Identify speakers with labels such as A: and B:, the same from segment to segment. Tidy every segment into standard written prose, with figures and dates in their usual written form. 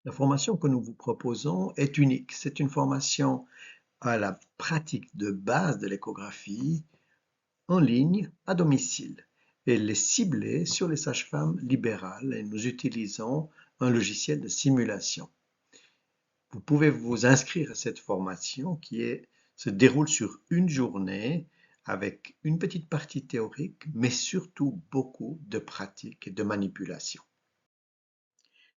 A: La formation que nous vous proposons est unique. C'est une formation à la pratique de base de l'échographie en ligne à domicile. Elle est ciblée sur les sages-femmes libérales et nous utilisons un logiciel de simulation. Vous pouvez vous inscrire à cette formation se déroule sur une journée avec une petite partie théorique, mais surtout beaucoup de pratique et de manipulation.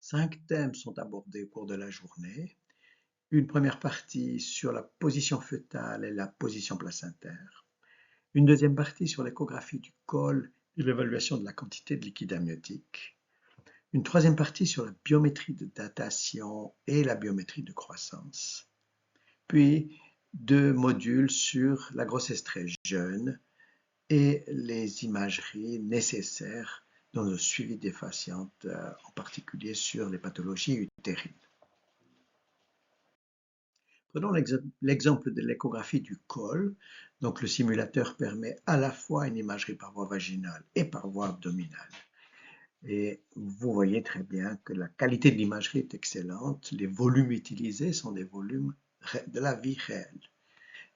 A: 5 thèmes sont abordés au cours de la journée. Une première partie sur la position fœtale et la position placentaire. Une deuxième partie sur l'échographie du col et l'évaluation de la quantité de liquide amniotique. Une troisième partie sur la biométrie de datation et la biométrie de croissance. Puis 2 modules sur la grossesse très jeune et les imageries nécessaires dans le suivi des patientes, en particulier sur les pathologies utérines. Prenons l'exemple de l'échographie du col. Donc, le simulateur permet à la fois une imagerie par voie vaginale et par voie abdominale. Et vous voyez très bien que la qualité de l'imagerie est excellente. Les volumes utilisés sont des volumes de la vie réelle.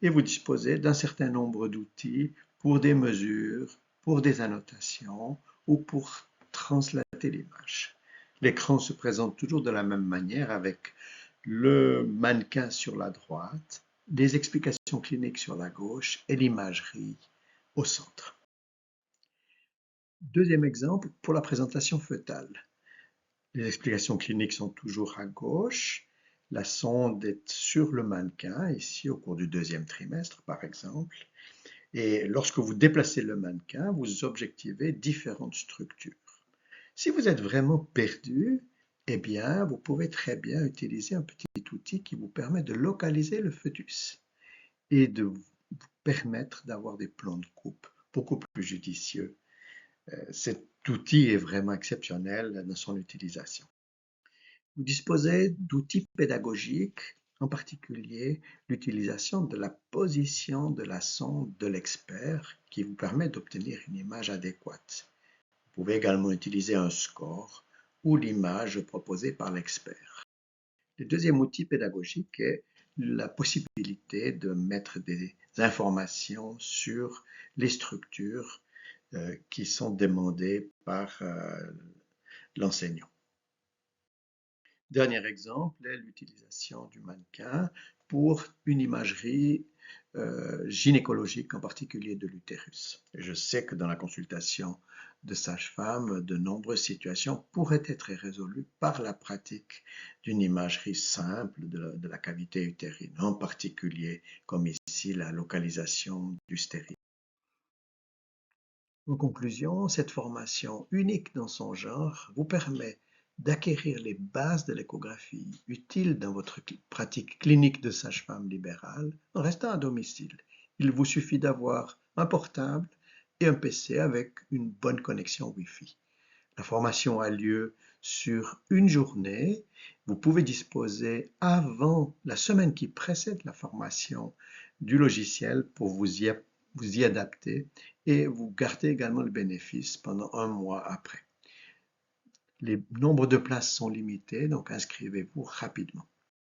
A: Et vous disposez d'un certain nombre d'outils pour des mesures, pour des annotations ou pour translater l'image. L'écran se présente toujours de la même manière avec le mannequin sur la droite, les explications cliniques sur la gauche et l'imagerie au centre. Deuxième exemple pour la présentation fœtale. Les explications cliniques sont toujours à gauche. La sonde est sur le mannequin, ici au cours du deuxième trimestre par exemple. Et lorsque vous déplacez le mannequin, vous objectivez différentes structures. Si vous êtes vraiment perdu, eh bien, vous pouvez très bien utiliser un petit outil qui vous permet de localiser le fœtus et de vous permettre d'avoir des plans de coupe beaucoup plus judicieux. Cet outil est vraiment exceptionnel dans son utilisation. Vous disposez d'outils pédagogiques, en particulier l'utilisation de la position de la sonde de l'expert qui vous permet d'obtenir une image adéquate. Vous pouvez également utiliser un score ou l'image proposée par l'expert. Le deuxième outil pédagogique est la possibilité de mettre des informations sur les structures qui sont demandées par l'enseignant. Dernier exemple est l'utilisation du mannequin pour une imagerie gynécologique, en particulier de l'utérus. Je sais que dans la consultation de sage-femme, de nombreuses situations pourraient être résolues par la pratique d'une imagerie simple de la cavité utérine, en particulier, comme ici, la localisation du stérile. En conclusion, cette formation unique dans son genre vous permet d'acquérir les bases de l'échographie utiles dans votre pratique clinique de sage-femme libérale en restant à domicile. Il vous suffit d'avoir un portable et un PC avec une bonne connexion Wi-Fi. La formation a lieu sur une journée. Vous pouvez disposer avant la semaine qui précède la formation du logiciel pour vous y adapter et vous gardez également le bénéfice pendant un mois après. Les nombres de places sont limités, donc inscrivez-vous rapidement.